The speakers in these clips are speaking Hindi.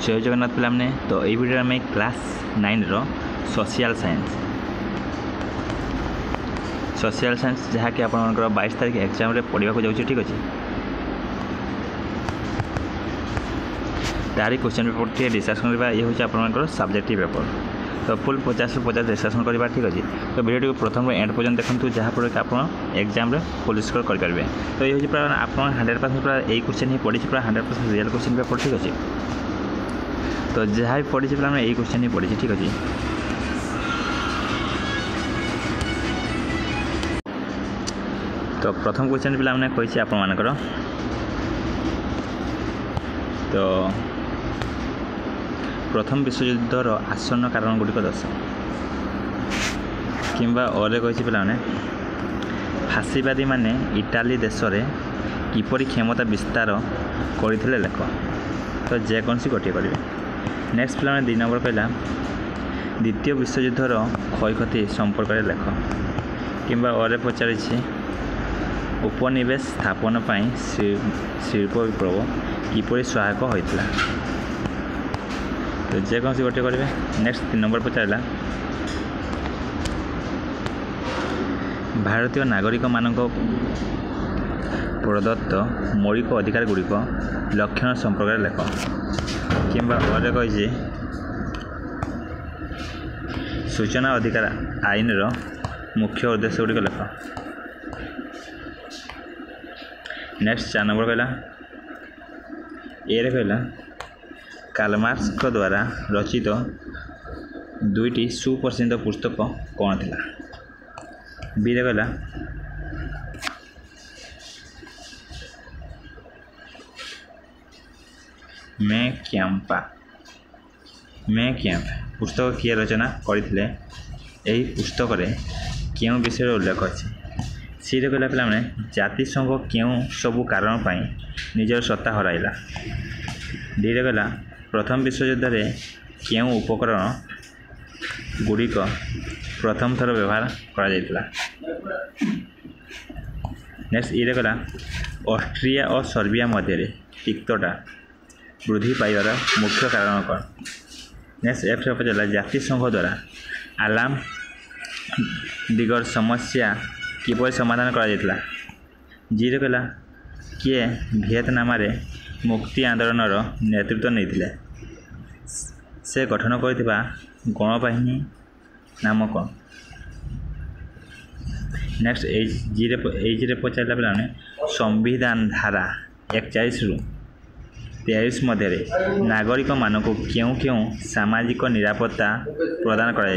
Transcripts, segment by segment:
जय जगन्नाथ पे तो ये वीडियो आम क्लास 9 रो सोशल साइंस जहाँकि आप 22 तारीख एग्जाम पढ़ा जाऊँगी ठीक अच्छे तारी क्वेश्चन पेपर टे डिस्कसन करवा ये हूँ आप सब्जेक्टिव पेपर तो फुल 50 ରୁ 50 डिस्कसन करवा ठीक अच्छे तो वीडियो प्रथम एंड पर्यंत देखूँ जहाँफल कि आप एग्जाम फुल स्कोर करेंगे तो ये हूँ पूरा आप 100% पूरा यही क्वेश्चन ही पढ़ी पूरा 100% रियल क्वेश्चन पेपर ठीक अच्छे तो जहाँ भी पढ़ी पे यही क्वेश्चन ही पढ़ी ठीक अच्छे तो प्रथम क्वेश्चन पे मैंने कही आपर तो प्रथम विश्वयुद्धर आसन्न कारण गुड़िक दर्श किंबा अरे कही पे फासीवादी माने इटाली देश में किपरि क्षमता विस्तार करते लेख तो जेकोसी गोटे करेंगे नेक्स्ट पे 2 नंबर कहला द्वितीय विश्वयुद्धर क्षयक्षति संपर्क में लेख किंबा अरे पचारि उपनिवेश स्थापन पर शिल्प विप्लव किपरि सहायक होता तो जेकोसी गोटे करेंगे नेक्स्ट 3 नंबर पचारा भारतीय नागरिक मानक प्रदत्त मौलिक अधिकार गुड़िक लक्षण संपर्क में लेख किंबा अरे कही सूचना अधिकार आईन रो मुख्य उद्देश्य गुड़िक लेख नेक्स्ट 4 नंबर कहला ए कहला कार्ल मार्क्स द्वारा रचित 2टी सुप्रसिद्ध पुस्तक कौन थिला बी कहला मैं कैंप पुस्तक किए रचना करते यही पुस्तक क्यों विषय उल्लेख अच्छे सी कहला पे जातिसंघ क्यों सबू कारण निजर सत्ता हराइला डी कहला प्रथम विश्वयुद्ध में क्यों उपकरण गुड़िक प्रथम थर व्यवहार करा नेक्स्ट ये कहला ऑस्ट्रिया और सर्बिया मध्य तिक्तता वृद्धि पाइबार मुख्य कारण कौन नेक्स्ट एफ पचारा जातिसंघ द्वारा आलाम दिगर समस्या किपरि समाधान करा जी कहला किए वियतनाम रे मुक्ति आंदोलन नेतृत्व नहीं से गठन करथिबा गणबाहिनी नाम कौन नेक्स्ट एज पचारा पे संविधान धारा 41 ରୁ 23 मध्य नागरिक मानक क्यों क्यों सामाजिक निरापत्ता प्रदान करा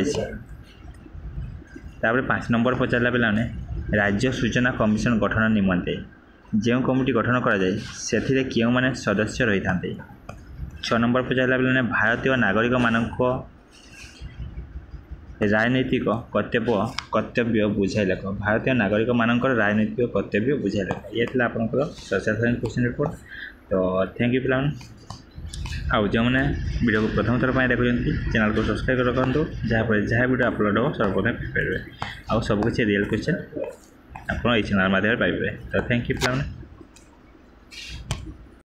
5 नंबर पचारा पे राज्य सूचना कमिशन गठन निमंते जो कमिटी गठन कराए से क्यों माने सदस्य रही था 6 नंबर पचारा पे भारतीय नागरिक मानक राजनैतिक कर्तव्य बुझाई लेख भारतीय नागरिक मानक राजनैतिक कर्तव्य बुझाई लेख ये थी आप सोशल साइंस क्वेश्चन पेपर तो थैंक यू पे आउ जो मैंने वीडियो को प्रथम थर पर देखुं चैनल को सब्सक्राइब कर रखु जहाँपर जहाँ वीडियो अपलोड हो सर्वप्रथम पाइबे आउ सबकि रियल क्वेश्चन आप चैनल माध्यम पाइबे तो थैंक यू पे